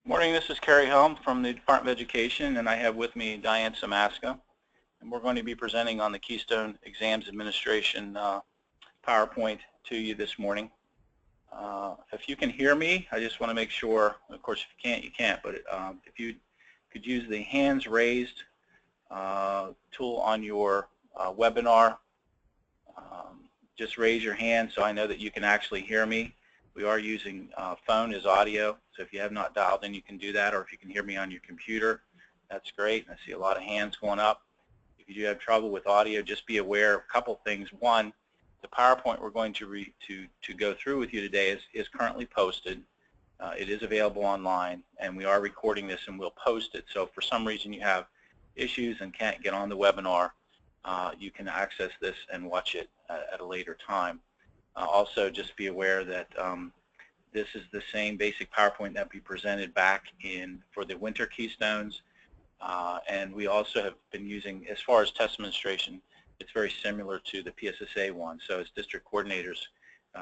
Morning, this is Kerry Helm from the Department of Education, and I have with me Diane Samaska, and we're going to be presenting on the Keystone Exams Administration PowerPoint to you this morning. If you can hear me, I just want to make sure, of course if you can't, you can't, but if you could use the hands raised tool on your webinar, just raise your hand so I know that you can actually hear me. We are using phone as audio, so if you have not dialed in, you can do that, or if you can hear me on your computer, that's great. I see a lot of hands going up. If you do have trouble with audio, just be aware of a couple things. One, the PowerPoint we're going to go through with you today is currently posted. It is available online, and we are recording this and we'll post it. So if for some reason you have issues and can't get on the webinar, you can access this and watch it at a later time. Also, just be aware that this is the same basic PowerPoint that we presented back for the winter Keystones, and we also have been using, as far as test administration, it's very similar to the PSSA one. So as district coordinators,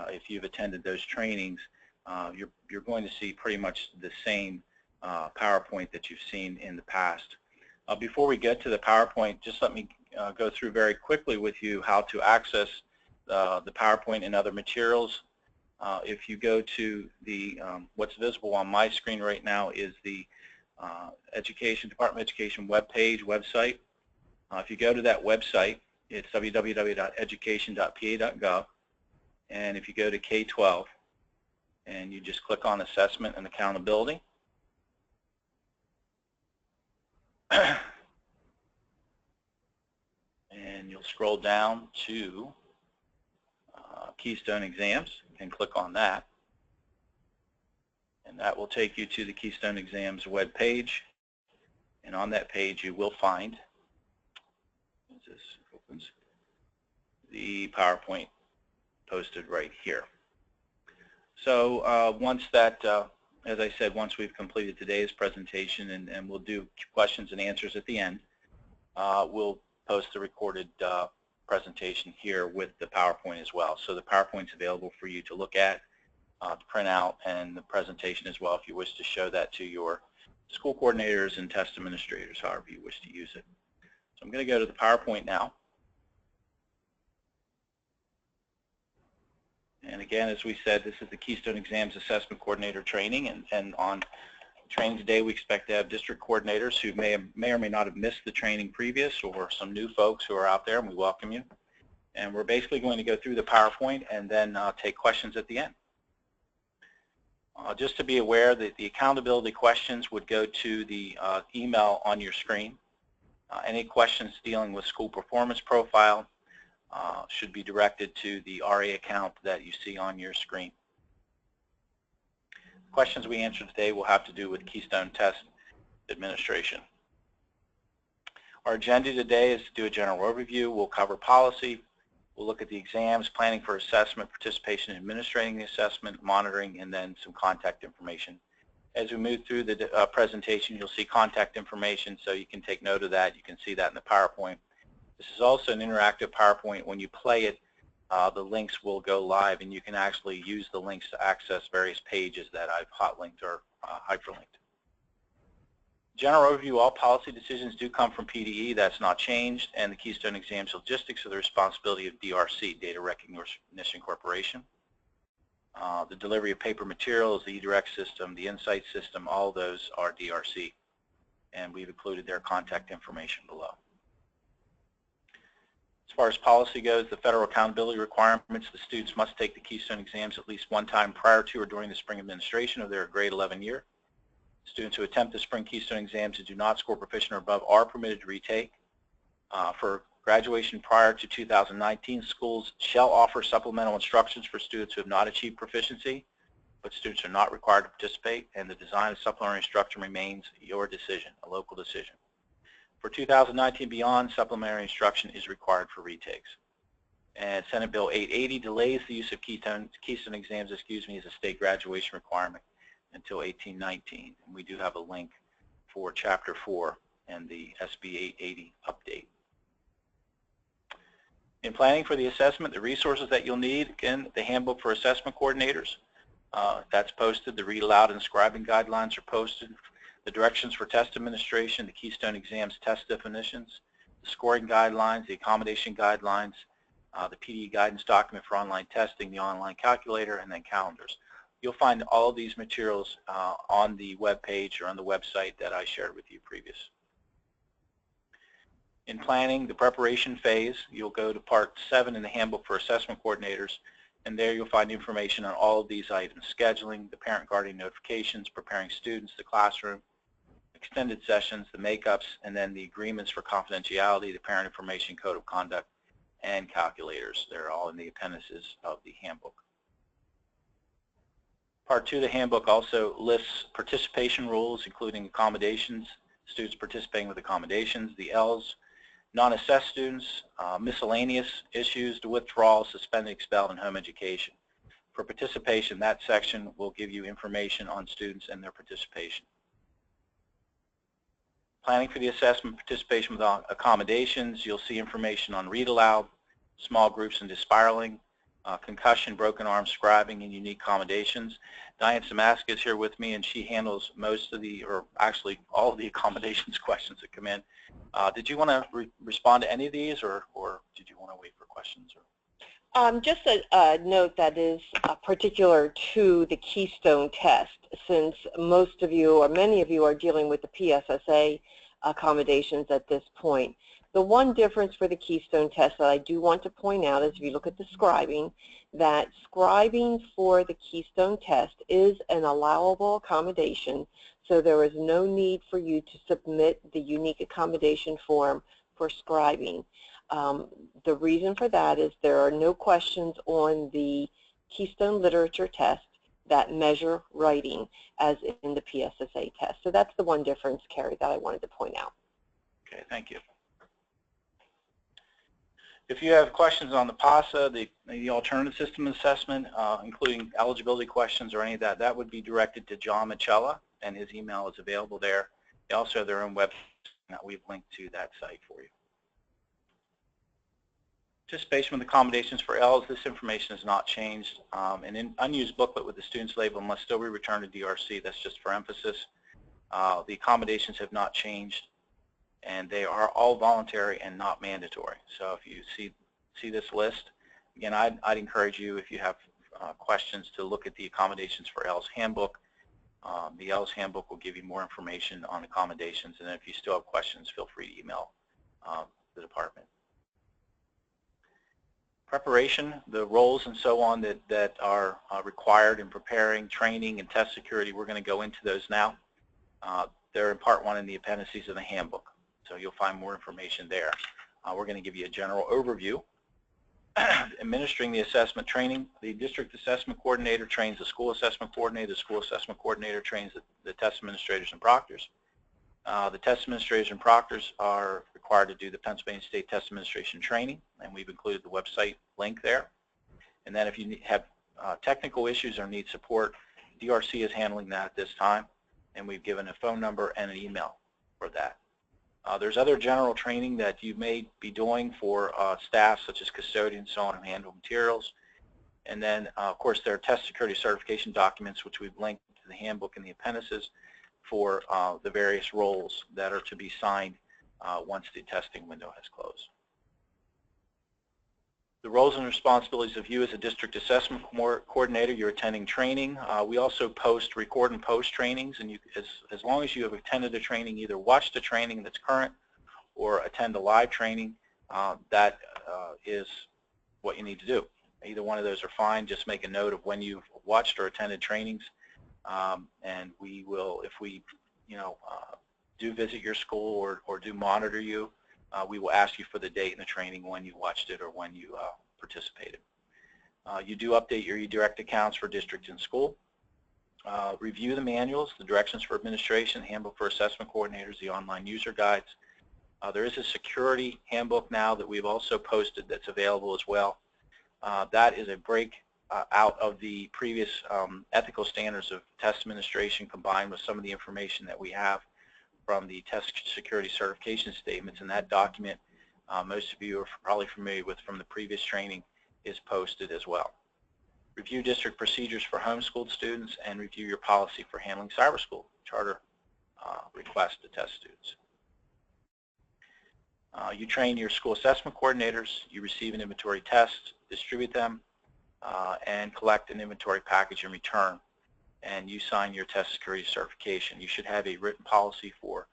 if you've attended those trainings, you're going to see pretty much the same PowerPoint that you've seen in the past. Before we get to the PowerPoint, just let me go through very quickly with you how to access the PowerPoint and other materials. If you go to the, what's visible on my screen right now is the Department of Education website. If you go to that website, it's www.education.pa.gov, and if you go to K-12 and you just click on Assessment and Accountability, and you'll scroll down to Keystone Exams and click on that, and that will take you to the Keystone Exams web page, and on that page you will find, as this opens, the PowerPoint posted right here. So once that, as I said, once we've completed today's presentation, and we'll do questions and answers at the end, we'll post the recorded presentation here with the PowerPoint as well. So the PowerPoint's available for you to look at, print out, and the presentation as well if you wish to show that to your school coordinators and test administrators, however you wish to use it. So I'm going to go to the PowerPoint now. And again, as we said, this is the Keystone Exams Assessment Coordinator Training, and on training today we expect to have district coordinators who may or may not have missed the training previous, or some new folks who are out there, and we welcome you. And we're basically going to go through the PowerPoint and then take questions at the end. Just to be aware that the accountability questions would go to the email on your screen. Any questions dealing with school performance profile should be directed to the RA account that you see on your screen. Questions we answer today will have to do with Keystone Test Administration. Our agenda today is to do a general overview. We'll cover policy. We'll look at the exams, planning for assessment, participation in administrating the assessment, monitoring, and then some contact information. As we move through the presentation, you'll see contact information, so you can take note of that. You can see that in the PowerPoint. This is also an interactive PowerPoint. When you play it, the links will go live, and you can actually use the links to access various pages that I've hot-linked or hyperlinked. General overview, all policy decisions do come from PDE. That's not changed, and the Keystone Exams logistics are the responsibility of DRC, Data Recognition Corporation. The delivery of paper materials, the eDirect system, the Insight system, all those are DRC, and we've included their contact information below. As far as policy goes, the federal accountability requirements, the students must take the Keystone Exams at least one time prior to or during the spring administration of their grade 11 year. Students who attempt the spring Keystone Exams and do not score proficient or above are permitted to retake. For graduation prior to 2019, schools shall offer supplemental instructions for students who have not achieved proficiency, but students are not required to participate, and the design of supplementary instruction remains your decision, a local decision. For 2019 beyond, supplementary instruction is required for retakes. And Senate Bill 880 delays the use of Keystone Exams, as a state graduation requirement until 1819. And we do have a link for Chapter 4 and the SB 880 update. In planning for the assessment, the resources that you'll need, again, the Handbook for Assessment Coordinators, That's posted. The read aloud and scribing guidelines are posted. The directions for test administration, the Keystone exams test definitions, the scoring guidelines, the accommodation guidelines, the PD guidance document for online testing, the online calculator, and then calendars. You'll find all of these materials on the web page or on the website that I shared with you previous. In planning, the preparation phase, you'll go to Part 7 in the Handbook for Assessment Coordinators, and there you'll find information on all of these items: scheduling, the parent-guardian notifications, preparing students, the classroom, extended sessions, the makeups, and then the agreements for confidentiality, the parent information code of conduct, and calculators. They're all in the appendices of the handbook. Part 2 of the handbook also lists participation rules, including accommodations, students participating with accommodations, the L's, non-assessed students, miscellaneous issues, the withdrawal, suspended, expelled, and home education. For participation, that section will give you information on students and their participation. Planning for the assessment, participation with accommodations, you'll see information on read aloud, small groups and despiraling, concussion, broken arm, scribing, and unique accommodations. Diane Samaska is here with me, and she handles most of the, or actually all of the accommodations questions that come in. Did you want to respond to any of these, or did you want to wait for questions? Just a note that is particular to the Keystone test, since most of you, or many of you, are dealing with the PSSA accommodations at this point. The one difference for the Keystone test that I do want to point out is if you look at the scribing, that scribing for the Keystone test is an allowable accommodation, so there is no need for you to submit the unique accommodation form for scribing. The reason for that is there are no questions on the Keystone literature test that measure writing as in the PSSA test. So that's the one difference, Carrie, that I wanted to point out. Okay, thank you. If you have questions on the PASA, the alternative system assessment, including eligibility questions or any of that, that would be directed to John Michella, and his email is available there. They also have their own website that we've linked to that site for you. Participation with accommodations for L's, this information has not changed. An unused booklet with the student's label must still be returned to DRC. That's just for emphasis. The accommodations have not changed, and they are all voluntary and not mandatory. So if you see this list, again, I'd encourage you, if you have questions, to look at the accommodations for L's handbook. The L's handbook will give you more information on accommodations, and if you still have questions, feel free to email the department. Preparation, the roles and so on that are required in preparing, training, and test security, we're going to go into those now. They're in Part 1 in the appendices of the handbook, so you'll find more information there. We're going to give you a general overview. Administering the assessment training, the district assessment coordinator trains the school assessment coordinator. The school assessment coordinator trains the test administrators and proctors. The test administrators and proctors are required to do the Pennsylvania State Test Administration training, and we've included the website link there. And then if you have technical issues or need support, DRC is handling that at this time, and we've given a phone number and an email for that. There's other general training that you may be doing for staff, such as custodians, so on, and handle materials. And then, of course, there are test security certification documents, which we've linked to the handbook and the appendices for the various roles that are to be signed once the testing window has closed. The roles and responsibilities of you as a district assessment coordinator, you're attending training. We also record and post trainings, and as long as you have attended a training, either watch the training that's current or attend a live training, that is what you need to do. Either one of those are fine. Just make a note of when you've watched or attended trainings, and we will, if we do visit your school or do monitor you, we will ask you for the date in the training when you watched it or when you participated. You do update your eDirect accounts for district and school. Review the manuals, the directions for administration, handbook for assessment coordinators, the online user guides. There is a security handbook now that we've also posted that's available as well. That is a break out of the previous ethical standards of test administration combined with some of the information that we have from the test security certification statements, and that document, most of you are probably familiar with from the previous training, is posted as well. Review district procedures for homeschooled students, and review your policy for handling cyber school charter requests to test students. You train your school assessment coordinators, you receive an inventory test, distribute them, and collect an inventory package in return, and you sign your test security certification. You should have a written policy for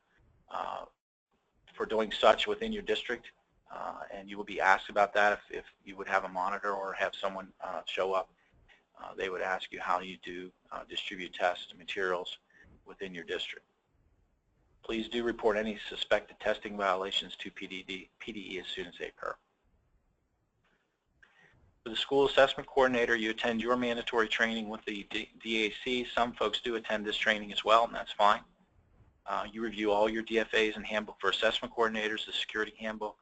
doing such within your district, and you will be asked about that if you would have a monitor or have someone show up. They would ask you how you do distribute test materials within your district. Please do report any suspected testing violations to PDE as soon as they occur. For the school assessment coordinator, you attend your mandatory training with the DAC. Some folks do attend this training as well, and that's fine. You review all your DFAs and handbook for assessment coordinators, the security handbook.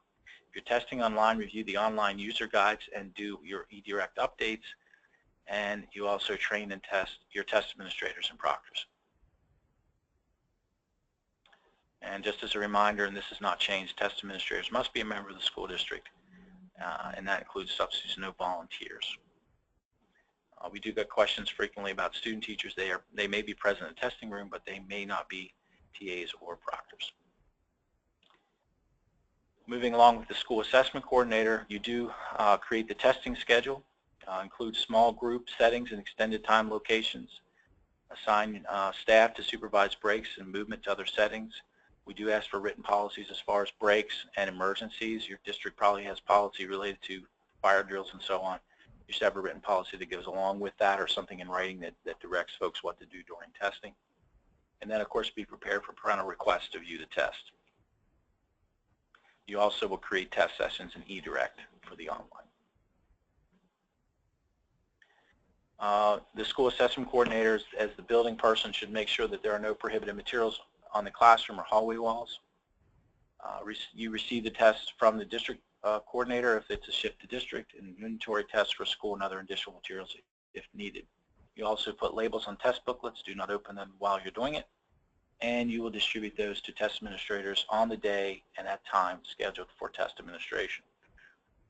If you're testing online, review the online user guides and do your eDirect updates. And you also train and test your test administrators and proctors. And just as a reminder, and this has not changed, test administrators must be a member of the school district, and that includes substitutes, no volunteers. We do get questions frequently about student teachers. They may be present in the testing room, but they may not be TAs or proctors. Moving along with the school assessment coordinator, you do create the testing schedule, include small group settings and extended time locations, assign staff to supervise breaks and movement to other settings. We do ask for written policies as far as breaks and emergencies. Your district probably has policy related to fire drills and so on. You should have a written policy that goes along with that, or something in writing that directs folks what to do during testing. And then, of course, be prepared for parental requests to view the test. You also will create test sessions in eDirect for the online. The school assessment coordinators, as the building person, should make sure that there are no prohibited materials on the classroom or hallway walls. You receive the test from the district coordinator if it's a shift to district, and inventory tests for school and other additional materials if needed. You also put labels on test booklets. Do not open them while you're doing it. And you will distribute those to test administrators on the day and at time scheduled for test administration.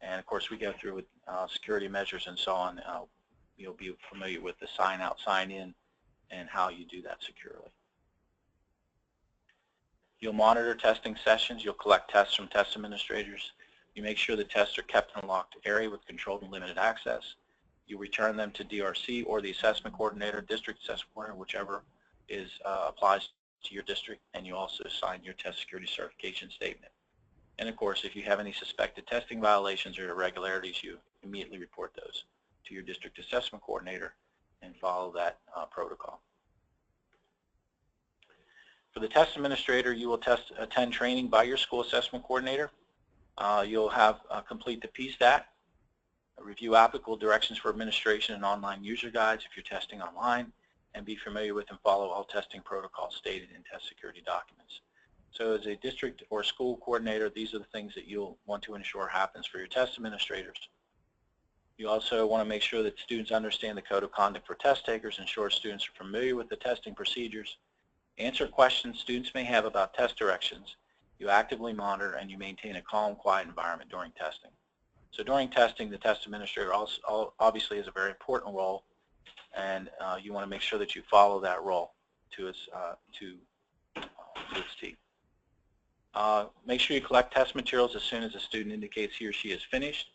And of course, we go through with security measures and so on. You'll be familiar with the sign out, sign in, and how you do that securely. You'll monitor testing sessions. You'll collect tests from test administrators. You make sure the tests are kept in a locked area with controlled and limited access. You return them to DRC or the assessment coordinator, district assessment coordinator, whichever applies to your district, and you also sign your test security certification statement. And of course, if you have any suspected testing violations or irregularities, you immediately report those to your district assessment coordinator and follow that protocol. For the test administrator, you will attend training by your school assessment coordinator. You'll have complete the PSTAT, review applicable directions for administration and online user guides if you're testing online, and be familiar with and follow all testing protocols stated in test security documents. So as a district or school coordinator, these are the things that you'll want to ensure happens for your test administrators. You also want to make sure that students understand the code of conduct for test takers, ensure students are familiar with the testing procedures, answer questions students may have about test directions. You actively monitor and you maintain a calm, quiet environment during testing. So during testing, the test administrator also obviously has a very important role, and you want to make sure that you follow that role to its teeth. Make sure you collect test materials as soon as the student indicates he or she is finished,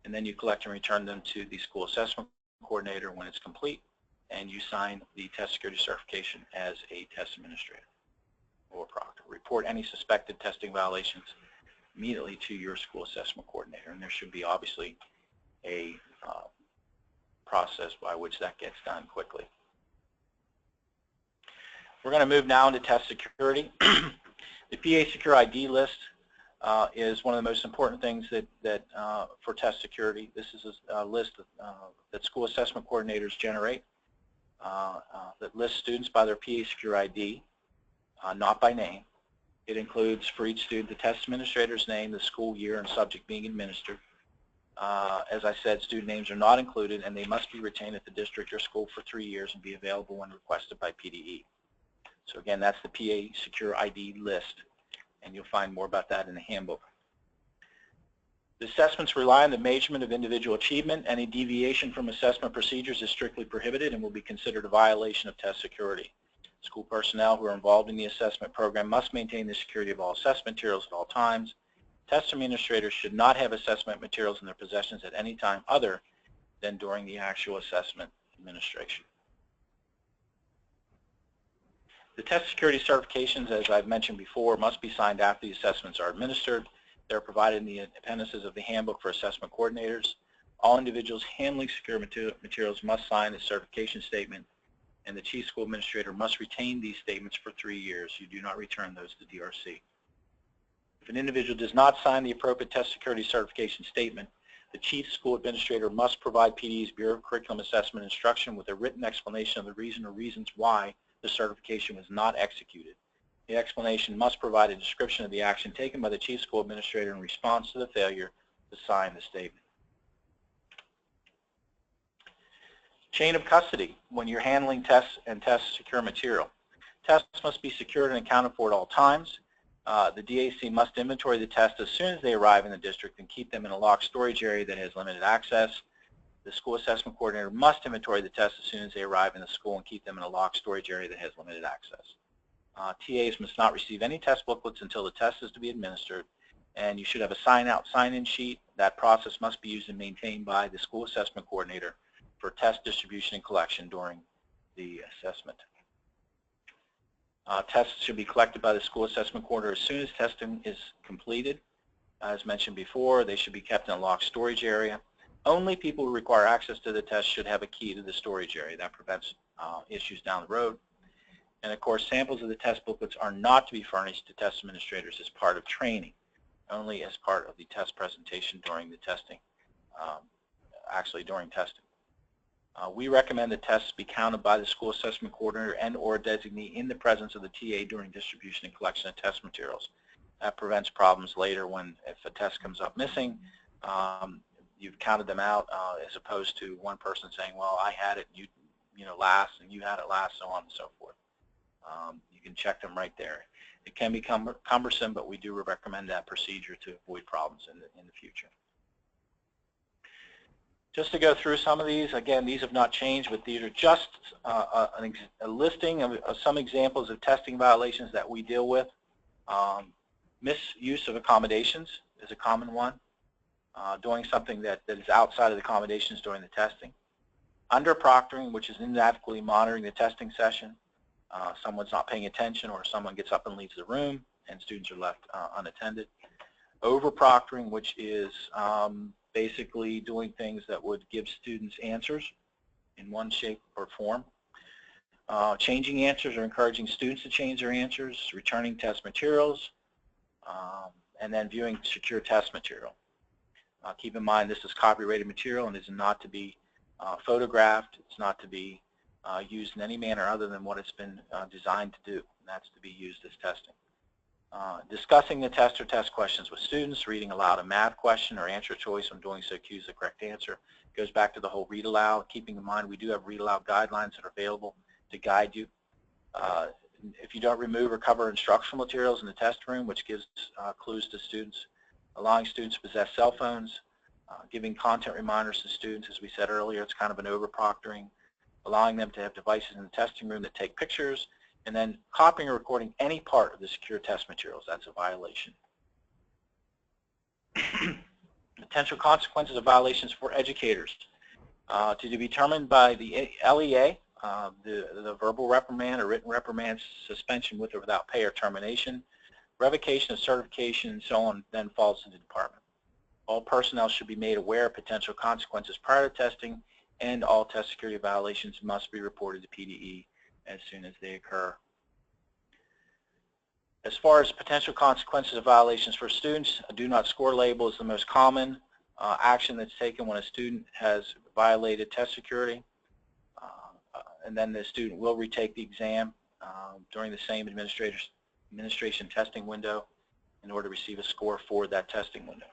and then you collect and return them to the school assessment coordinator when it's complete, and you sign the test security certification as a test administrator or proctor. Report any suspected testing violations immediately to your school assessment coordinator, and there should be obviously a process by which that gets done quickly. We're going to move now into test security. The PA Secure ID list is one of the most important things that for test security. This is a list that school assessment coordinators generate that lists students by their PA Secure ID, not by name. It includes for each student the test administrator's name, the school year, and subject being administered. As I said, student names are not included, and they must be retained at the district or school for 3 years and be available when requested by PDE. So again, that's the PA Secure ID list, and you'll find more about that in the handbook. The assessments rely on the measurement of individual achievement. Any deviation from assessment procedures is strictly prohibited and will be considered a violation of test security. School personnel who are involved in the assessment program must maintain the security of all assessment materials at all times. Test administrators should not have assessment materials in their possessions at any time other than during the actual assessment administration. The test security certifications, as I've mentioned before, must be signed after the assessments are administered. They're provided in the appendices of the handbook for assessment coordinators. All individuals handling secure materials must sign a certification statement, and the Chief School Administrator must retain these statements for 3 years. You do not return those to DRC. If an individual does not sign the appropriate test security certification statement, the Chief School Administrator must provide PDE's Bureau of Curriculum Assessment instruction with a written explanation of the reason or reasons why the certification was not executed. The explanation must provide a description of the action taken by the Chief School Administrator in response to the failure to sign the statement. Chain of custody when you're handling tests and test secure material. Tests must be secured and accounted for at all times. The DAC must inventory the tests as soon as they arrive in the district and keep them in a locked storage area that has limited access. The school assessment coordinator must inventory the tests as soon as they arrive in the school and keep them in a locked storage area that has limited access. TAs must not receive any test booklets until the test is to be administered, and you should have a sign-out, sign-in sheet. That process must be used and maintained by the school assessment coordinator for test distribution and collection during the assessment. Tests should be collected by the school assessment coordinator as soon as testing is completed. As mentioned before, they should be kept in a locked storage area. Only people who require access to the test should have a key to the storage area. That prevents issues down the road. And of course, samples of the test booklets are not to be furnished to test administrators as part of training, only as part of the test presentation during the testing, actually during testing. We recommend that tests be counted by the school assessment coordinator and or designee in the presence of the TA during distribution and collection of test materials. That prevents problems later when if a test comes up missing, you've counted them out as opposed to one person saying, well, I had it you know, last and you had it last, so on and so forth. You can check them right there. It can be cumbersome, but we do recommend that procedure to avoid problems in the future. Just to go through some of these, again, these have not changed, but these are just a listing of some examples of testing violations that we deal with. Misuse of accommodations is a common one. Doing something that is outside of the accommodations during the testing. Under-proctoring, which is inadequately monitoring the testing session. Someone's not paying attention or someone gets up and leaves the room and students are left unattended. Over-proctoring, which is basically doing things that would give students answers in one shape or form. Changing answers or encouraging students to change their answers, returning test materials, and then viewing secure test material. Keep in mind this is copyrighted material and is not to be photographed. It's not to be used in any manner other than what it's been designed to do, and that's to be used as testing. Discussing the test or test questions with students, reading aloud a math question or answer choice when doing so cues the correct answer. Goes back to the whole read aloud, keeping in mind we do have read aloud guidelines that are available to guide you. If you don't remove or cover instructional materials in the test room, which gives clues to students, allowing students to possess cell phones, giving content reminders to students, as we said earlier, it's kind of an over-proctoring, allowing them to have devices in the testing room that take pictures, and then copying or recording any part of the secure test materials. That's a violation. Potential consequences of violations for educators. To be determined by the LEA, the verbal reprimand or written reprimand, suspension with or without pay or termination, revocation of certification, and so on, then falls to the department. All personnel should be made aware of potential consequences prior to testing, and all test security violations must be reported to PDE as soon as they occur. As far as potential consequences of violations for students, a do not score label is the most common action that's taken when a student has violated test security, and then the student will retake the exam during the same administration testing window in order to receive a score for that testing window.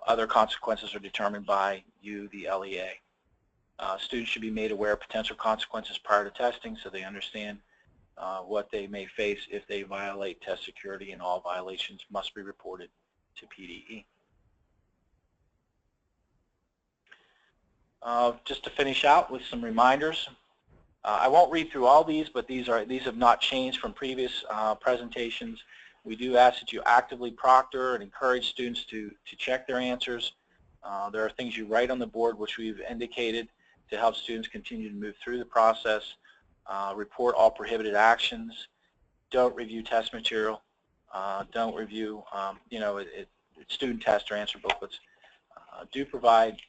Other consequences are determined by you, the LEA. Students should be made aware of potential consequences prior to testing so they understand what they may face if they violate test security, and all violations must be reported to PDE. Just to finish out with some reminders, I won't read through all these, but these have not changed from previous presentations. We do ask that you actively proctor and encourage students to check their answers. There are things you write on the board which we've indicated to help students continue to move through the process. Report all prohibited actions. Don't review test material. Don't review, student test or answer booklets. Do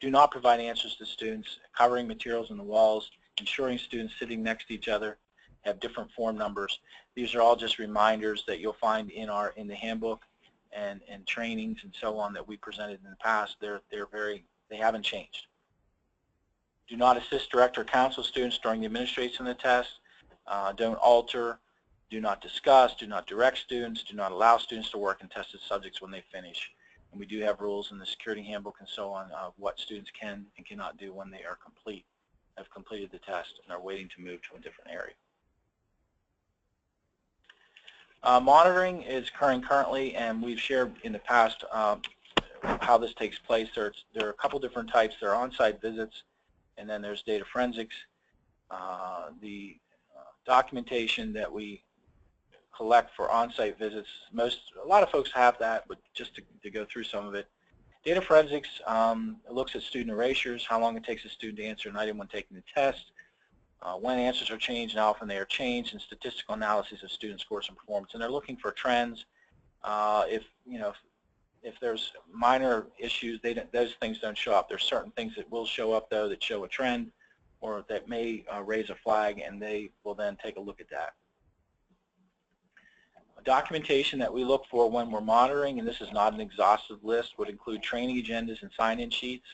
not provide answers to students, covering materials on the walls, ensuring students sitting next to each other have different form numbers. These are all just reminders that you'll find in the handbook and trainings and so on that we presented in the past. They haven't changed. Do not assist, direct, or counsel students during the administration of the test. Don't alter. Do not discuss. Do not direct students. Do not allow students to work in tested subjects when they finish. And we do have rules in the security handbook and so on of what students can and cannot do when they have completed the test and are waiting to move to a different area. Monitoring is occurring currently, and we've shared in the past how this takes place. There are a couple different types. There are on-site visits, and then there's data forensics. The documentation that we collect for on-site visits, a lot of folks have that, but just to go through some of it. Data forensics looks at student erasures, how long it takes a student to answer an item when taking the test, when answers are changed and how often they are changed, and statistical analysis of student scores and performance. And they're looking for trends. If there's minor issues, those things don't show up. There's certain things that will show up though that show a trend or that may raise a flag, and they will then take a look at that. Documentation that we look for when we're monitoring, and this is not an exhaustive list, would include training agendas and sign-in sheets.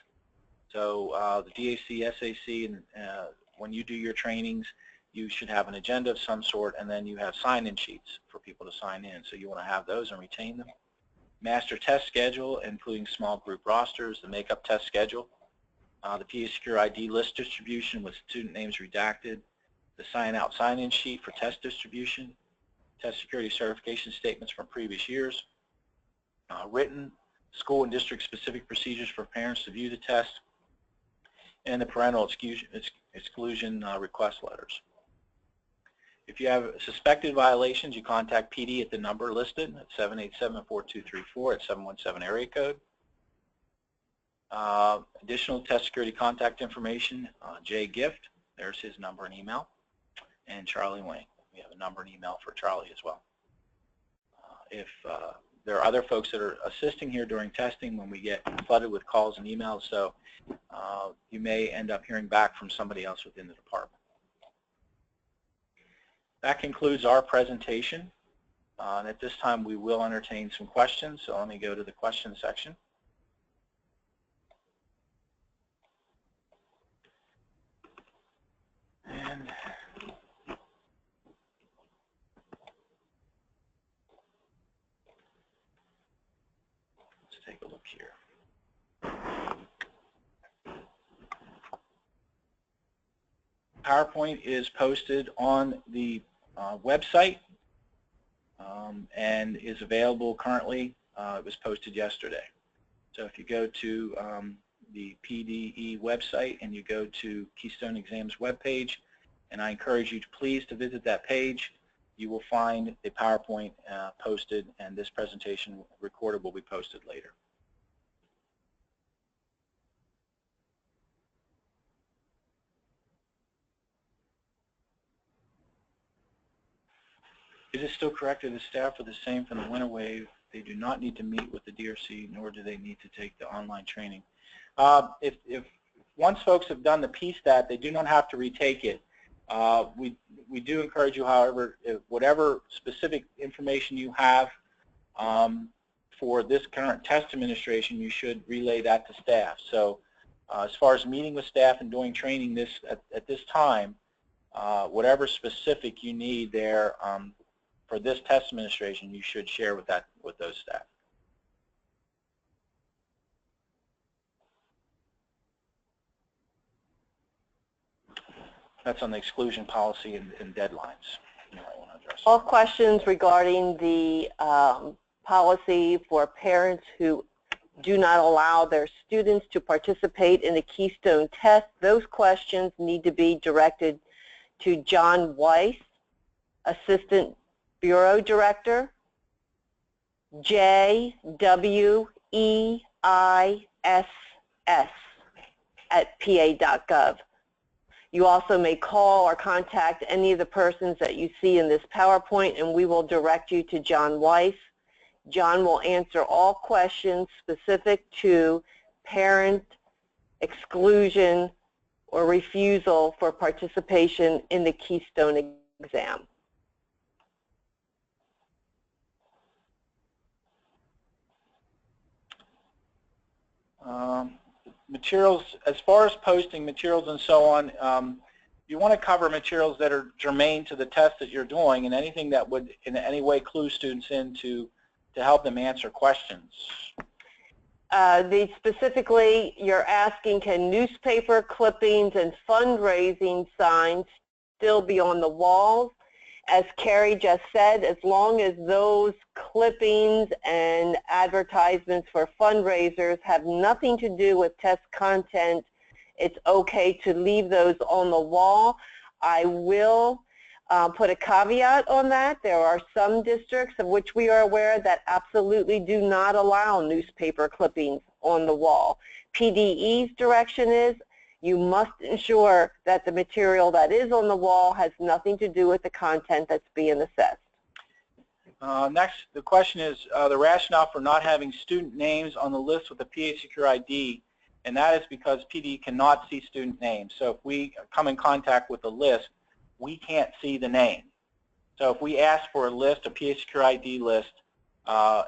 So the DAC, SAC, and when you do your trainings, you should have an agenda of some sort, and then you have sign-in sheets for people to sign in. So you want to have those and retain them. Master test schedule, including small group rosters, the makeup test schedule, the PA Secure ID list distribution with student names redacted, the sign-out sign-in sheet for test distribution, test security certification statements from previous years, written school and district specific procedures for parents to view the test, and the parental exclusion request letters. If you have suspected violations, you contact PD at the number listed at 787-4234 at 717 area code. Additional test security contact information, Jay Gift, there's his number and email, and Charlie Wayne. We have a number and email for Charlie as well. If there are other folks that are assisting here during testing when we get flooded with calls and emails, so you may end up hearing back from somebody else within the department. That concludes our presentation. And at this time, we will entertain some questions. So let me go to the question section. And let's take a look here. PowerPoint is posted on the website and is available currently. It was posted yesterday. So if you go to the PDE website and you go to Keystone Exams webpage, and I encourage you to please to visit that page, you will find a PowerPoint posted, and this presentation recorded will be posted later. Is it still correct that the staff are the same for the winter wave? They do not need to meet with the DRC, nor do they need to take the online training. If once folks have done the PSTAT, they do not have to retake it. We do encourage you, however, whatever specific information you have for this current test administration, you should relay that to staff. So as far as meeting with staff and doing training at this time, whatever specific you need there for this test administration, you should share with those staff. That's on the exclusion policy and deadlines. You might want to address All questions regarding the policy for parents who do not allow their students to participate in the Keystone test, those questions need to be directed to John Weiss, Assistant Bureau Director, jweiss@pa.gov. You also may call or contact any of the persons that you see in this PowerPoint, and we will direct you to John Weiss. John will answer all questions specific to parent exclusion or refusal for participation in the Keystone exam. Materials, as far as posting materials and so on, you want to cover materials that are germane to the test that you're doing and anything that would in any way clue students in to help them answer questions. Specifically, you're asking, can newspaper clippings and fundraising signs still be on the walls? As Carrie just said, as long as those clippings and advertisements for fundraisers have nothing to do with test content, it's okay to leave those on the wall. I will put a caveat on that. There are some districts of which we are aware that absolutely do not allow newspaper clippings on the wall. PDE's direction is you must ensure that the material that is on the wall has nothing to do with the content that's being assessed. Next, the question is the rationale for not having student names on the list with the PA Secure ID, and that is because PD cannot see student names. So if we come in contact with the list, we can't see the name. So if we ask for a list, a PA Secure ID list,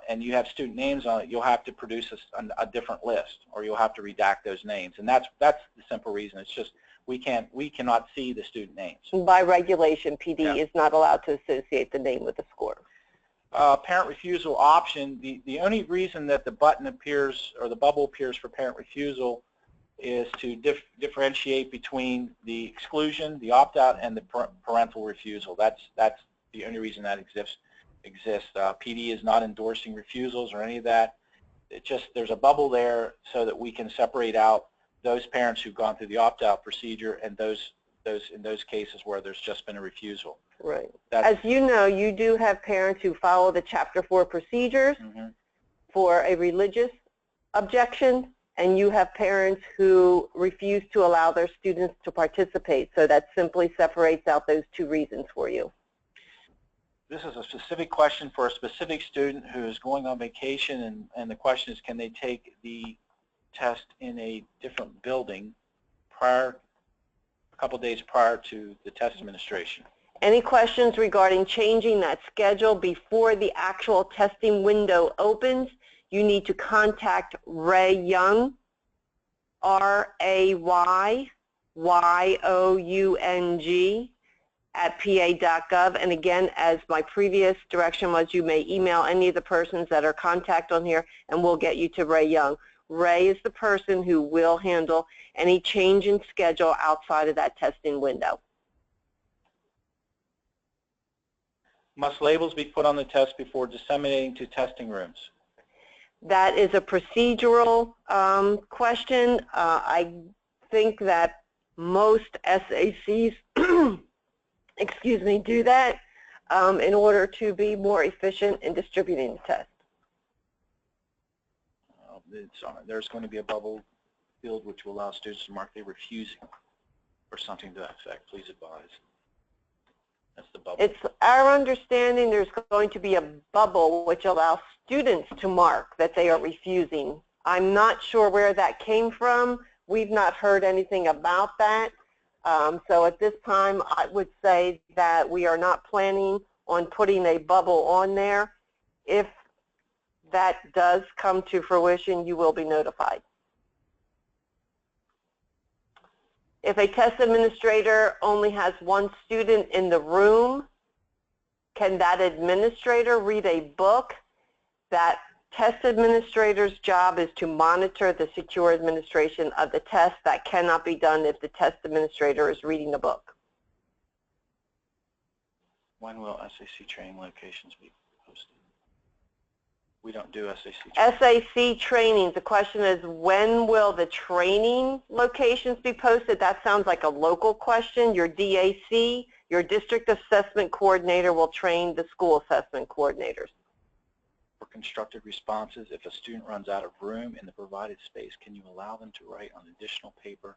and you have student names on it, you'll have to produce a different list, or you'll have to redact those names. And that's the simple reason. It's just we cannot see the student names. By regulation, PD is not allowed to associate the name with the score. Parent refusal option, the only reason that the button appears or the bubble appears for parent refusal is to differentiate between the exclusion, the opt-out, and the parental refusal. That's the only reason that exists. PD is not endorsing refusals or any of that. It just, there's a bubble there so that we can separate out those parents who've gone through the opt-out procedure and those in those cases where there's just been a refusal. Right. As you know, you do have parents who follow the Chapter 4 procedures for a religious objection, and you have parents who refuse to allow their students to participate. So that simply separates out those two reasons for you. This is a specific question for a specific student who is going on vacation, and the question is, can they take the test in a different building a couple days prior to the test administration? Any questions regarding changing that schedule before the actual testing window opens? You need to contact Ray Young, RAYYOUNG, at pa.gov. And again, as my previous direction was, you may email any of the persons that are contact on here, and we'll get you to Ray Young. Ray is the person who will handle any change in schedule outside of that testing window. Must labels be put on the test before disseminating to testing rooms? That is a procedural question. I think that most SACs excuse me, do that in order to be more efficient in distributing the test. There's going to be a bubble field which will allow students to mark they're refusing or something to that effect. Please advise. That's the bubble. It's our understanding there's going to be a bubble which allows students to mark that they are refusing. I'm not sure where that came from. We've not heard anything about that. So at this time, I would say that we are not planning on putting a bubble on there. If that does come to fruition, you will be notified. If a test administrator only has one student in the room, can that administrator read a book? That test administrator's job is to monitor the secure administration of the test. That cannot be done if the test administrator is reading the book. When will SAC training locations be posted? We don't do SAC training. SAC training, the question is, when will the training locations be posted? That sounds like a local question. Your DAC, your District Assessment Coordinator, will train the school assessment coordinators. For constructed responses, if a student runs out of room in the provided space, can you allow them to write on additional paper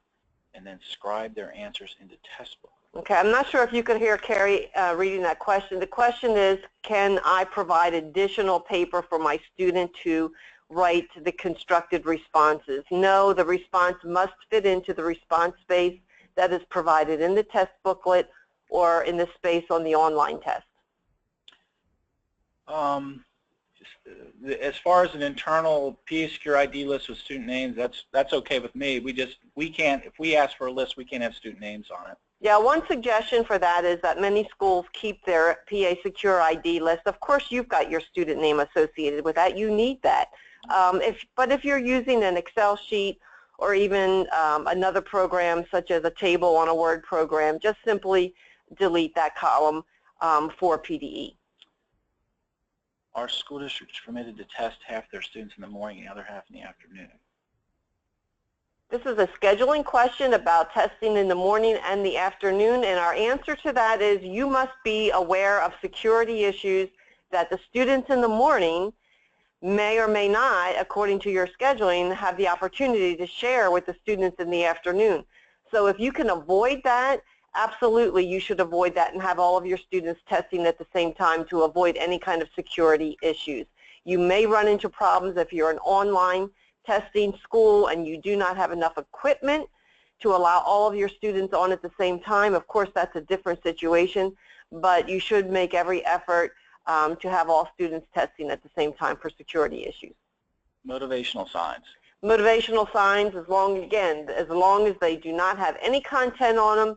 and then scribe their answers into test book? Okay, I'm not sure if you could hear Carrie reading that question. The question is, can I provide additional paper for my student to write the constructed responses? No, the response must fit into the response space that is provided in the test booklet or in the space on the online test. As far as an internal PA Secure ID list with student names, that's okay with me. We can't, if we ask for a list, we can't have student names on it. Yeah, one suggestion for that is that many schools keep their PA Secure ID list. Of course, you've got your student name associated with that. You need that. But if you're using an Excel sheet or even another program such as a table on a Word program, just simply delete that column for PDE. Are school districts permitted to test half their students in the morning and the other half in the afternoon? This is a scheduling question about testing in the morning and the afternoon, and our answer to that is you must be aware of security issues that the students in the morning may or may not, according to your scheduling, have the opportunity to share with the students in the afternoon. So if you can avoid that, absolutely you should avoid that and have all of your students testing at the same time to avoid any kind of security issues. You may run into problems if you're an online testing school and you do not have enough equipment to allow all of your students on at the same time. Of course, that's a different situation, but you should make every effort to have all students testing at the same time for security issues. Motivational signs. Motivational signs, as long as they do not have any content on them,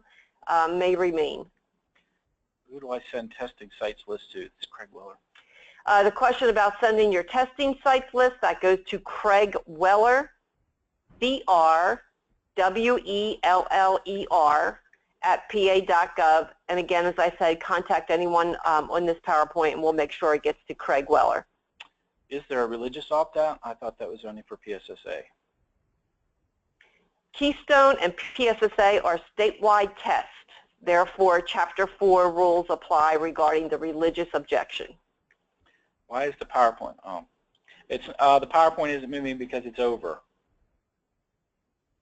may remain. Who do I send testing sites list to? It's Craig Weller. The question about sending your testing sites list, that goes to Craig Weller, CRWELLER @pa.gov. And again, as I said, contact anyone on this PowerPoint and we'll make sure it gets to Craig Weller. Is there a religious opt-out? I thought that was only for PSSA. Keystone and PSSA are statewide tests. Therefore, Chapter 4 rules apply regarding the religious objection. Why is the PowerPoint? Oh, it's the PowerPoint isn't moving because it's over.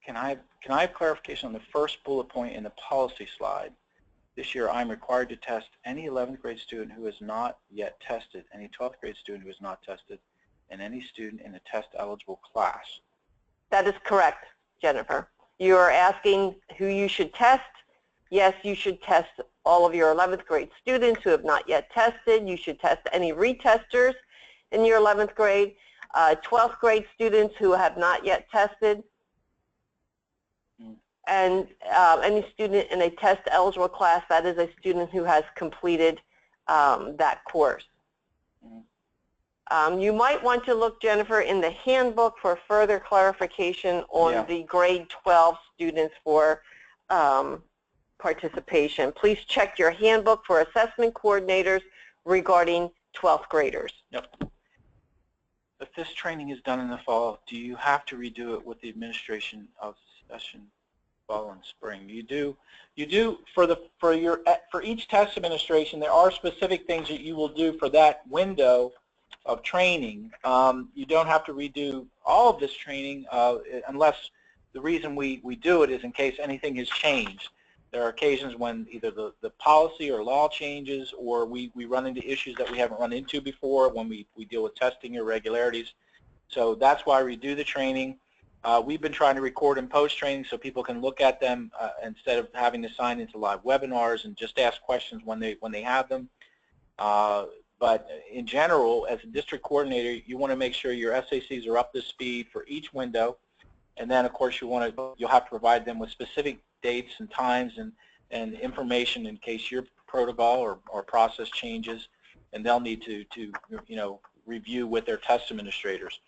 Can I have clarification on the first bullet point in the policy slide? This year, I'm required to test any 11th grade student who is not yet tested, any 12th grade student who is not tested, and any student in a test-eligible class. That is correct, Jennifer. You are asking who you should test. Yes, you should test all of your 11th grade students who have not yet tested. You should test any retesters in your 11th grade, 12th grade students who have not yet tested, and any student in a test-eligible class, that is a student who has completed that course. You might want to look, Jennifer, in the handbook for further clarification on the grade 12 students for participation. Please check your handbook for assessment coordinators regarding 12th graders. Yep. If this training is done in the fall, do you have to redo it with the administration of session fall and spring? You do for each test administration. There are specific things that you will do for that window of training. You don't have to redo all of this training unless the reason we do it is in case anything has changed. There are occasions when either the policy or law changes, or we run into issues that we haven't run into before when we deal with testing irregularities. So that's why we do the training. We've been trying to record and post training so people can look at them instead of having to sign into live webinars and just ask questions when they have them. But in general, as a district coordinator, you want to make sure your SACs are up to speed for each window. And then, of course, you'll have to provide them with specific dates and times and information in case your protocol or process changes, and they'll need to review with their test administrators.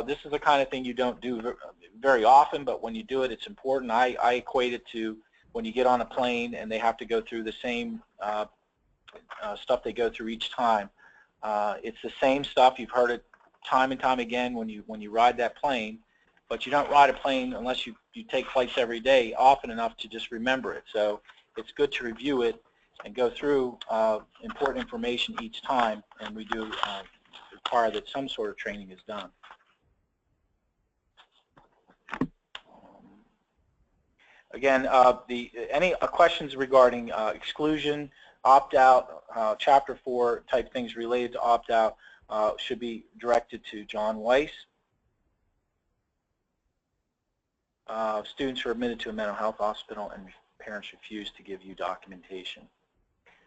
This is the kind of thing you don't do very often, but when you do it, it's important. I equate it to when you get on a plane and they have to go through the same stuff they go through each time. It's the same stuff. You've heard it time and time again when you ride that plane, but you don't ride a plane unless you take flights every day often enough to just remember it. So it's good to review it and go through important information each time, and we do require that some sort of training is done. Again, any questions regarding exclusion, opt-out, Chapter 4 type things related to opt-out should be directed to John Weiss. Students who are admitted to a mental health hospital and parents refuse to give you documentation.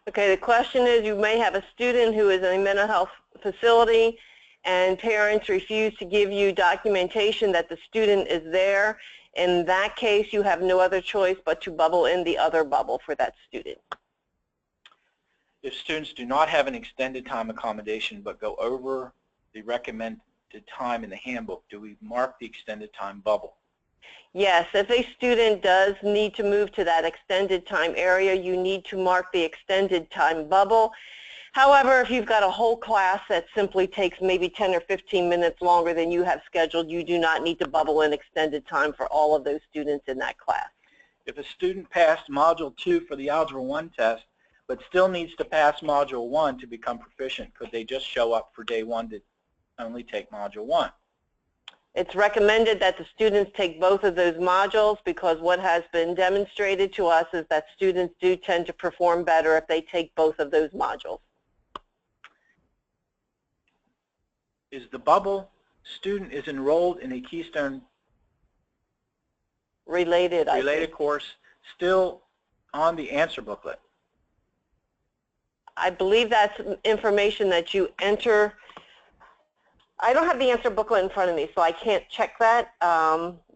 Okay, the question is, you may have a student who is in a mental health facility and parents refuse to give you documentation that the student is there. In that case, you have no other choice but to bubble in the other bubble for that student. If students do not have an extended time accommodation but go over the recommended time in the handbook, do we mark the extended time bubble? Yes, if a student does need to move to that extended time area, you need to mark the extended time bubble. However, if you've got a whole class that simply takes maybe 10 or 15 minutes longer than you have scheduled, you do not need to bubble in extended time for all of those students in that class. If a student passed Module 2 for the Algebra 1 test, but still needs to pass Module 1 to become proficient, could they just show up for day 1 to only take Module 1? It's recommended that the students take both of those modules because what has been demonstrated to us is that students do tend to perform better if they take both of those modules. Is the bubble student is enrolled in a Keystone related course still on the answer booklet? I believe that's information that you enter. I don't have the answer booklet in front of me, so I can't check that.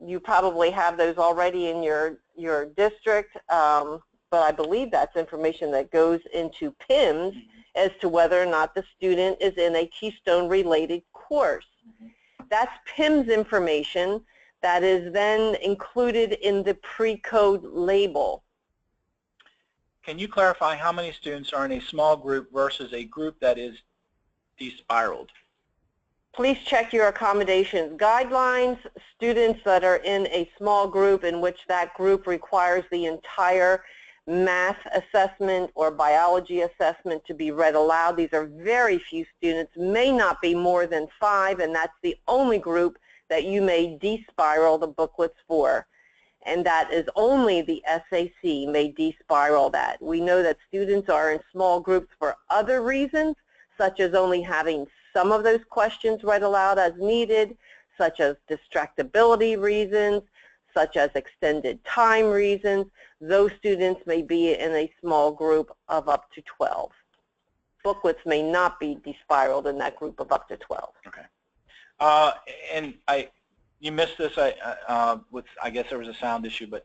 You probably have those already in your district, but I believe that's information that goes into PIMS as to whether or not the student is in a Keystone-related course. That's PIMS information that is then included in the pre-code label. Can you clarify how many students are in a small group versus a group that is despiraled? Please check your accommodations guidelines. Students that are in a small group in which that group requires the entire math assessment or biology assessment to be read aloud. These are very few students, may not be more than 5, and that's the only group that you may despiral the booklets for. And that is only the SAC may despiral that. We know that students are in small groups for other reasons, such as only having some of those questions read aloud as needed, such as distractibility reasons, such as extended time reasons. Those students may be in a small group of up to 12. Booklets may not be despiraled in that group of up to 12. Okay. And you missed this. I guess there was a sound issue, but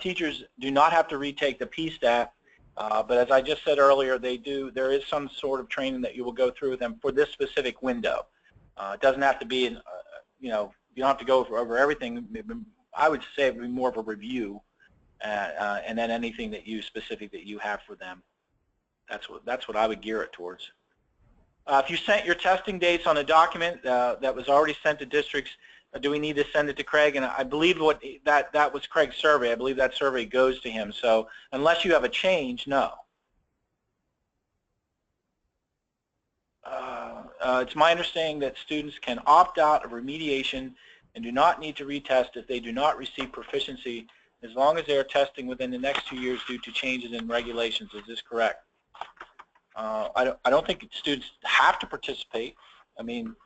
teachers do not have to retake the PSTAT. But as I just said earlier, they do. There is some sort of training that you will go through with them for this specific window. It doesn't have to be, you don't have to go over everything. I would say it would be more of a review, and then anything that specific that you have for them. That's what I would gear it towards. If you sent your testing dates on a document that was already sent to districts, do we need to send it to Craig? And I believe that was Craig's survey. I believe that survey goes to him. So unless you have a change, no. It's my understanding that students can opt out of remediation and do not need to retest if they do not receive proficiency as long as they are testing within the next 2 years due to changes in regulations. Is this correct? I don't think students have to participate. I mean,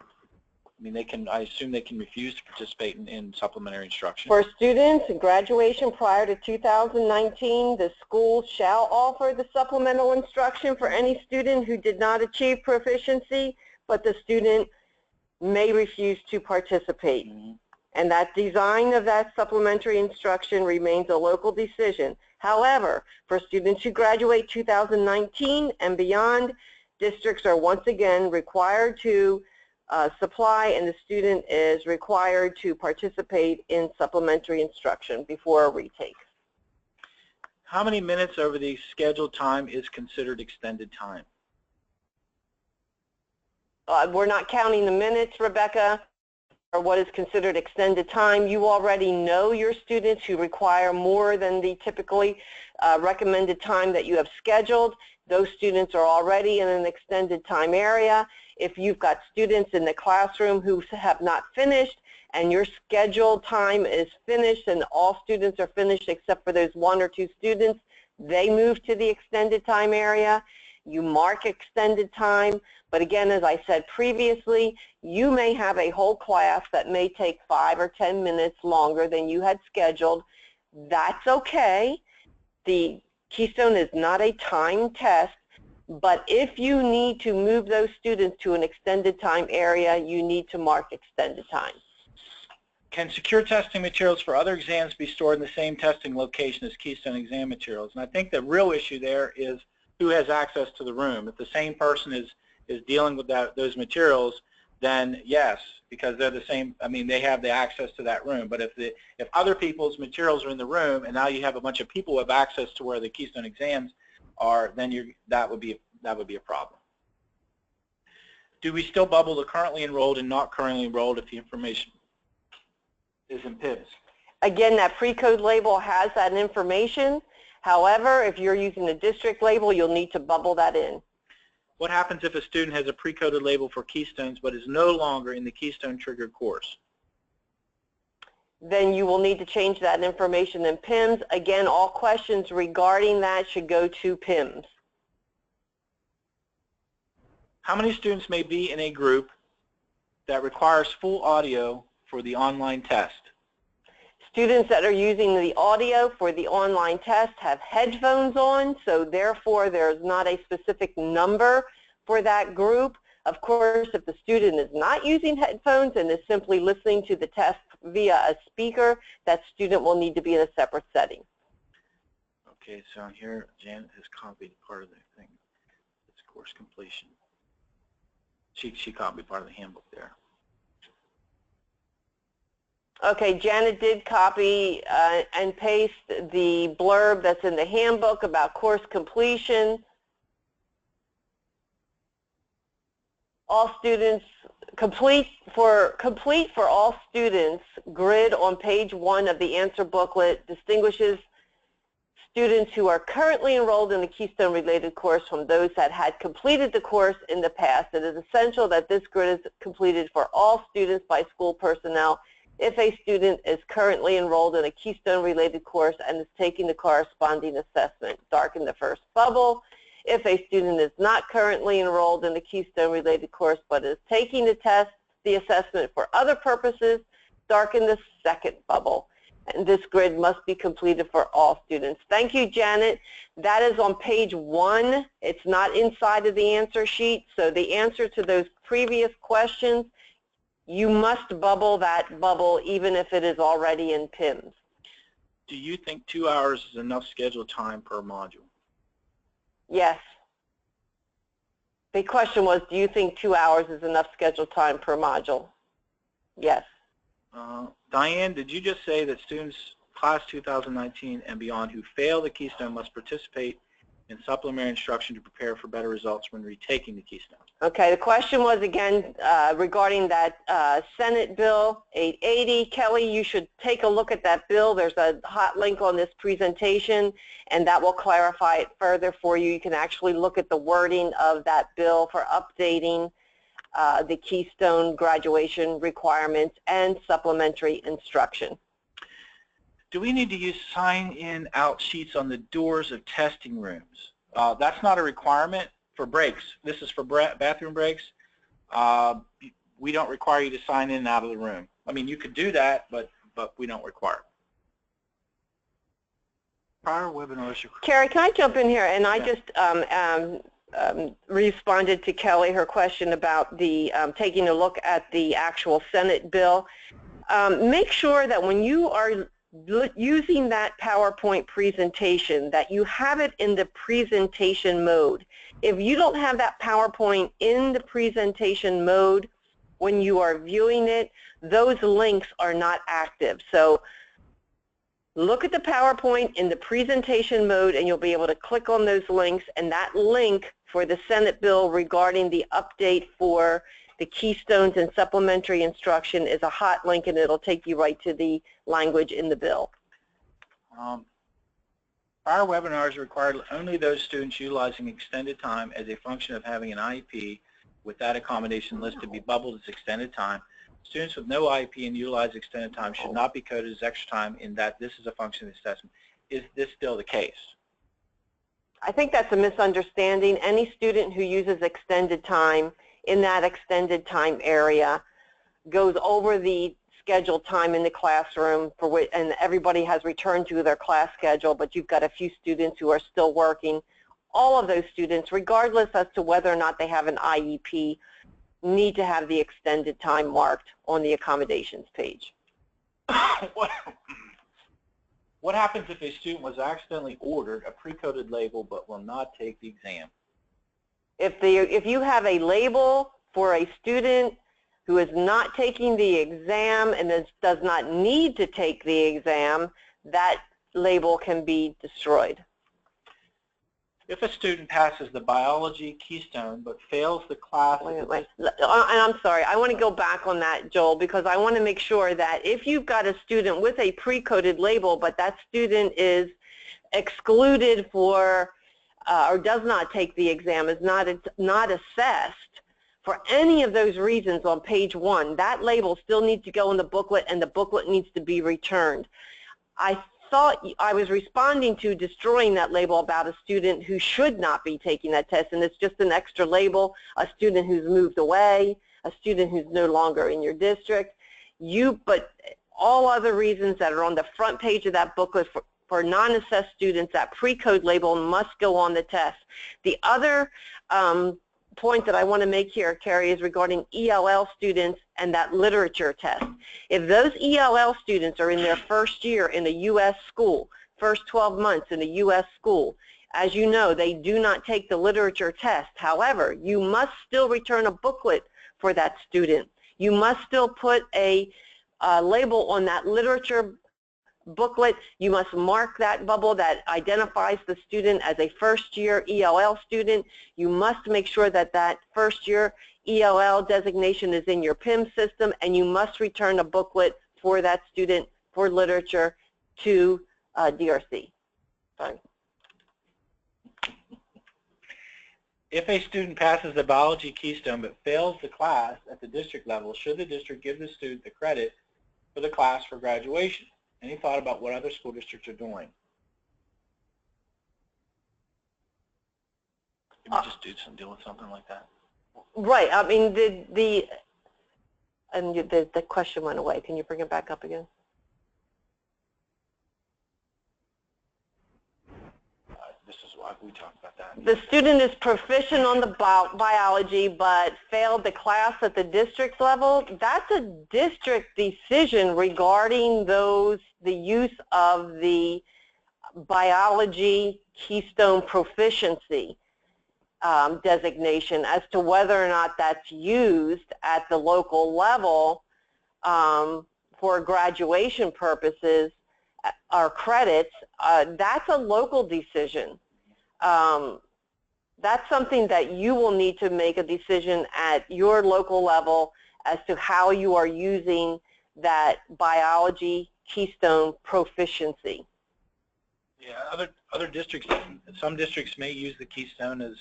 they can. I assume they can refuse to participate in supplementary instruction. For students in graduation prior to 2019, the school shall offer the supplemental instruction for any student who did not achieve proficiency, but the student may refuse to participate. And that design of that supplementary instruction remains a local decision. However, for students who graduate 2019 and beyond, districts are once again required to supply, and the student is required to participate in supplementary instruction before a retake. How many minutes over the scheduled time is considered extended time? we're not counting the minutes, Rebecca, or what is considered extended time. You already know your students who require more than the typically recommended time that you have scheduled. Those students are already in an extended time area. If you've got students in the classroom who have not finished and your scheduled time is finished and all students are finished except for those 1 or 2 students, they move to the extended time area. You mark extended time, but again, as I said previously, you may have a whole class that may take 5 or 10 minutes longer than you had scheduled. That's okay. The Keystone is not a timed test, but if you need to move those students to an extended time area, you need to mark extended time. Can secure testing materials for other exams be stored in the same testing location as Keystone exam materials? And I think the real issue there is who has access to the room. If the same person is dealing with those materials, then yes, because they're the same. I mean, they have the access to that room. But if other people's materials are in the room, and now you have a bunch of people who have access to where the Keystone exams are, then that would be a problem. Do we still bubble the currently enrolled and not currently enrolled if the information is in PIBs? Again, that pre-code label has that information. However, if you're using the district label, you'll need to bubble that in. What happens if a student has a pre-coded label for Keystones but is no longer in the Keystone triggered course? Then you will need to change that information in PIMS. Again, all questions regarding that should go to PIMS. How many students may be in a group that requires full audio for the online test? Students that are using the audio for the online test have headphones on, so therefore there's not a specific number for that group. Of course, if the student is not using headphones and is simply listening to the test via a speaker, that student will need to be in a separate setting. Okay, so here Janet has copied part of the thing. It's course completion. She copied part of the handbook there. Okay, Janet did copy and paste the blurb that's in the handbook about course completion. All students, complete for all students, grid on page 1 of the answer booklet distinguishes students who are currently enrolled in the Keystone related course from those that had completed the course in the past. It is essential that this grid is completed for all students by school personnel. If a student is currently enrolled in a Keystone-related course and is taking the corresponding assessment, darken the first bubble. If a student is not currently enrolled in the Keystone-related course but is taking the assessment for other purposes, darken the second bubble. And this grid must be completed for all students. Thank you, Janet. That is on page 1. It's not inside of the answer sheet, so the answer to those previous questions, you must bubble that bubble even if it is already in PIMS. Do you think 2 hours is enough scheduled time per module? Yes. The question was, do you think 2 hours is enough scheduled time per module? Yes. Diane, did you just say that students class 2019 and beyond who fail the Keystone must participate in supplementary instruction to prepare for better results when retaking the Keystone? Okay, the question was again regarding that Senate Bill 880. Kelly, you should take a look at that bill. There's a hot link on this presentation, and that will clarify it further for you. You can actually look at the wording of that bill for updating the Keystone graduation requirements and supplementary instruction. Do we need to use sign-in out sheets on the doors of testing rooms? That's not a requirement for breaks. This is for bathroom breaks. We don't require you to sign in and out of the room. I mean, you could do that, but we don't require it. Prior webinars. Carrie, can I jump in here? And I just responded to Kelly, her question about the taking a look at the actual Senate bill. Make sure that when you are using that PowerPoint presentation, that you have it in the presentation mode. If you don't have that PowerPoint in the presentation mode when you are viewing it, those links are not active. So look at the PowerPoint in the presentation mode, and you'll be able to click on those links, and that link for the Senate bill regarding the update for the Keystones and supplementary instruction is a hot link, and it'll take you right to the language in the bill. Prior webinars required only those students utilizing extended time as a function of having an IEP with that accommodation list to be bubbled as extended time. Students with no IEP and utilize extended time should not be coded as extra time in that this is a function of the assessment. Is this still the case? I think that's a misunderstanding. Any student who uses extended time in that extended time area goes over the scheduled time in the classroom for which, and everybody has returned to their class schedule, but you've got a few students who are still working. All of those students, regardless as to whether or not they have an IEP, need to have the extended time marked on the accommodations page. What happens if a student was accidentally ordered a pre-coded label but will not take the exam? If you have a label for a student who is not taking the exam and does not need to take the exam, that label can be destroyed. If a student passes the biology Keystone but fails the class... Wait. And I'm sorry, I want to go back on that, Joel, because I want to make sure that if you've got a student with a pre-coded label but that student is excluded for or does not take the exam, is not assessed, for any of those reasons on page 1, that label still needs to go in the booklet and the booklet needs to be returned. I thought I was responding to destroying that label about a student who should not be taking that test, and it's just an extra label, a student who's moved away, a student who's no longer in your district. But all other reasons that are on the front page of that booklet for non-assessed students, that pre-code label must go on the test. The other point that I want to make here, Carrie, is regarding ELL students and that literature test. If those ELL students are in their first year in a U.S. school, first 12 months in a U.S. school, as you know, they do not take the literature test. However, you must still return a booklet for that student. You must still put a label on that literature booklet. You must mark that bubble that identifies the student as a first-year ELL student. You must make sure that that first-year ELL designation is in your PIM system, and you must return a booklet for that student for literature to DRC. Sorry. If a student passes the biology Keystone but fails the class at the district level, should the district give the student the credit for the class for graduation? Any thought about what other school districts are doing? Maybe just deal with something like that. Right. I mean, the question went away. Can you bring it back up again? This is why we talked about that. The student is proficient on the biology but failed the class at the district level. That's a district decision regarding the use of the biology Keystone proficiency designation as to whether or not that's used at the local level for graduation purposes or credits. That's a local decision. That's something that you will need to make a decision at your local level as to how you are using that biology Keystone proficiency. Yeah, other districts, some districts may use the Keystone as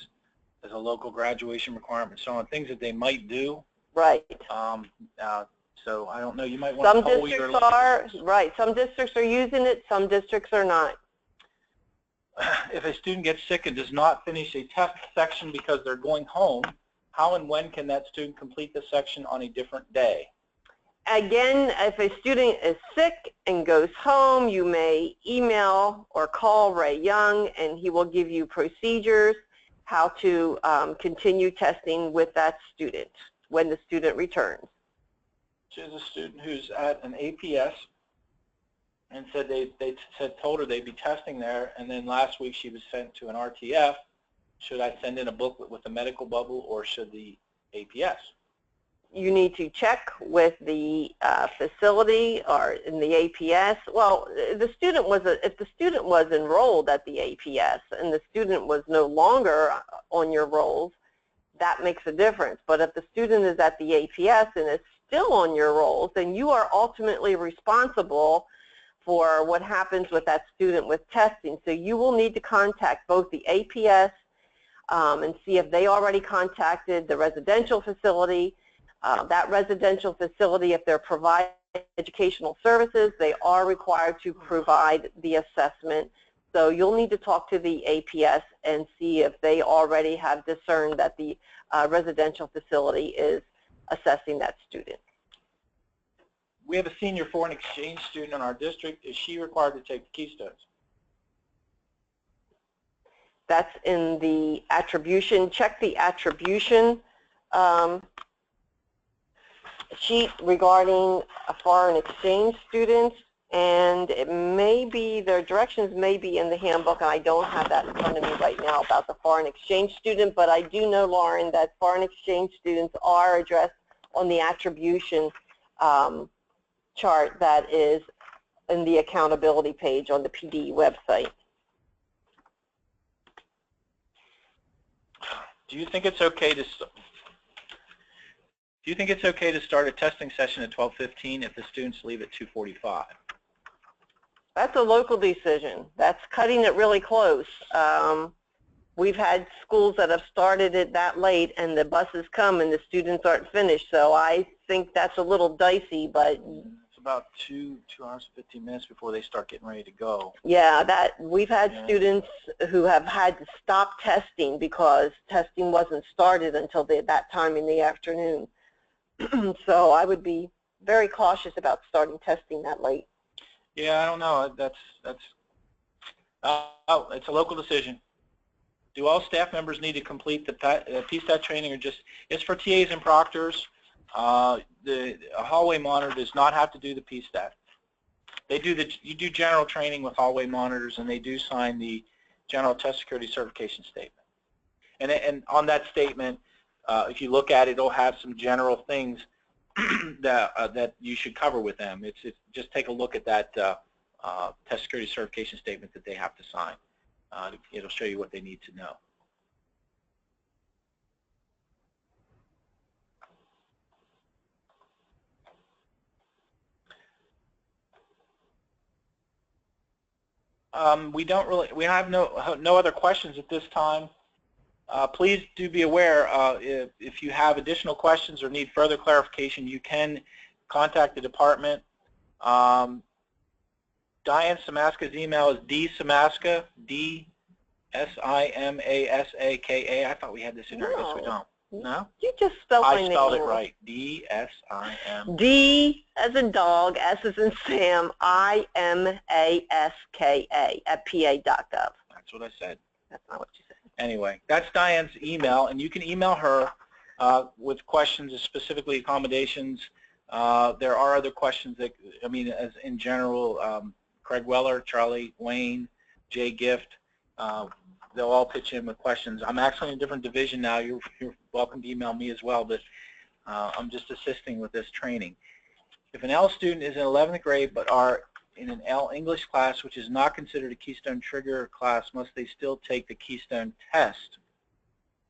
a local graduation requirement, so on things that they might do. Right. So I don't know. You might want to poll your local districts. Right. Some districts are using it. Some districts are not. If a student gets sick and does not finish a test section because they're going home, how and when can that student complete the section on a different day? Again, if a student is sick and goes home, you may email or call Ray Young, and he will give you procedures how to continue testing with that student when the student returns. There's a student who's at an APS and said they told her they'd be testing there, and then last week she was sent to an RTF. Should I send in a booklet with the medical bubble, or should the APS? you need to check with the facility or in the APS. Well, if the student was enrolled at the APS and the student was no longer on your rolls, that makes a difference. But if the student is at the APS and is still on your rolls, then you are ultimately responsible for what happens with that student with testing. So you will need to contact both the APS and see if they already contacted the residential facility. That residential facility, if they're providing educational services, they are required to provide the assessment. So you'll need to talk to the APS and see if they already have discerned that the residential facility is assessing that student. We have a senior foreign exchange student in our district. Is she required to take the Keystones? That's in the attribution. Check the attribution sheet regarding foreign exchange students, and it may be, their directions may be in the handbook, and I don't have that in front of me right now about the foreign exchange student, but I do know, Lauren, that foreign exchange students are addressed on the attribution chart that is in the accountability page on the PD website. Do you think it's okay to start a testing session at 12:15 if the students leave at 2:45? That's a local decision. That's cutting it really close. We've had schools that have started it that late and the buses come and the students aren't finished. So I think that's a little dicey, but it's about 2 hours and 15 minutes before they start getting ready to go. Yeah, that we've had students who have had to stop testing because testing wasn't started until that time in the afternoon. So I would be very cautious about starting testing that late. Yeah, I don't know. It's a local decision. Do all staff members need to complete the PSTAT training, or just it's for TAs and proctors? The hallway monitor does not have to do the PSTAT. You do general training with hallway monitors, and they do sign the general test security certification statement. And on that statement, if you look at it, it'll have some general things that you should cover with them. It's just take a look at that test security certification statement that they have to sign. It'll show you what they need to know. We have no other questions at this time. Please do be aware, if you have additional questions or need further clarification, you can contact the department. Diane Simaska's email is dsamaska, D-S-I-M-A-S-A-K-A. I thought we had this in here. I guess we don't. No? You just spelled my name. I spelled it right. D-S-I-M. D as in dog, S as in Sam, I-M-A-S-K-A at pa.gov. That's what I said. That's not what you said. Anyway, that's Diane's email, and you can email her with questions, specifically accommodations. There are other questions that, I mean, as in general, Craig Weller, Charlie Wayne, Jay Gift, they'll all pitch in with questions. I'm actually in a different division now. You're welcome to email me as well, but I'm just assisting with this training. If an L student is in 11th grade but are in an L English class, which is not considered a Keystone Trigger class, must they still take the Keystone test?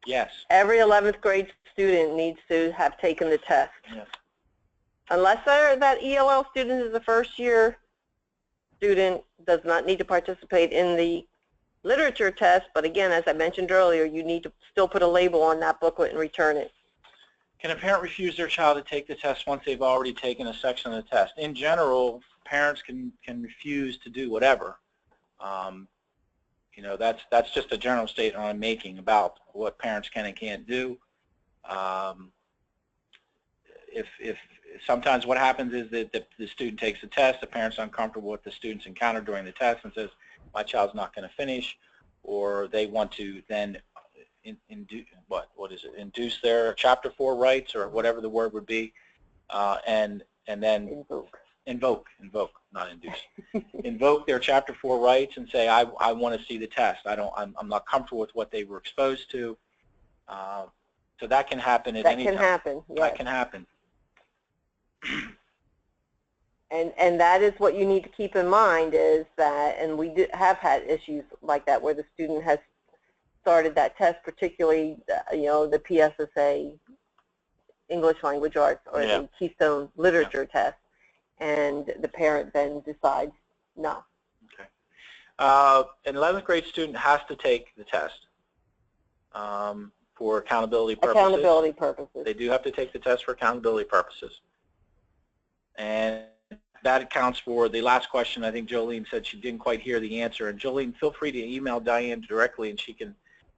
Yes. Every 11th grade student needs to have taken the test. Yes. Unless that ELL student is a first-year student, does not need to participate in the literature test, but again, as I mentioned earlier, you need to still put a label on that booklet and return it. Can a parent refuse their child to take the test once they've already taken a section of the test? In general, parents can refuse to do whatever. You know, that's just a general statement I'm making about what parents can and can't do. If sometimes what happens is that the student takes the test, the parent's uncomfortable with the student's encounter during the test and says, my child's not going to finish, or they want to then induce their Chapter 4 rights, or whatever the word would be, and then invoke, not induce. Invoke their Chapter 4 rights and say, I want to see the test. I'm not comfortable with what they were exposed to. So that can happen at That any can time. happen, yes. That can happen. And that is what you need to keep in mind is that, and we have had issues like that where the student has started that test, particularly, the PSSA English Language Arts or the Keystone Literature test, and the parent then decides no. Okay. An 11th grade student has to take the test for accountability purposes. Accountability purposes. They do have to take the test for accountability purposes. And that accounts for the last question. I think Jolene said she didn't quite hear the answer. And Jolene, feel free to email Diane directly and she can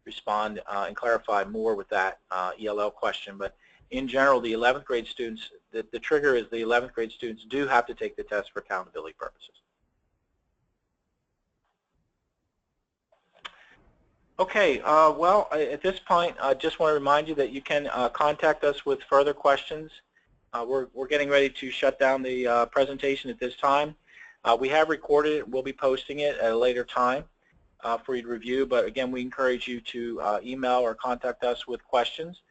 respond and clarify more with that ELL question. But in general, the 11th grade students, the trigger is the 11th grade students do have to take the test for accountability purposes. Okay, well, at this point, I just want to remind you that you can contact us with further questions. We're getting ready to shut down the presentation at this time. We have recorded it. We'll be posting it at a later time for you to review. But again, we encourage you to email or contact us with questions.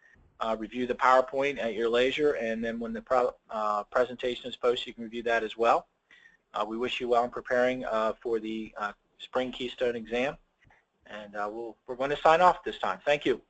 Review the PowerPoint at your leisure, and then when the presentation is posted, you can review that as well. We wish you well in preparing for the Spring Keystone exam. And we're going to sign off this time. Thank you.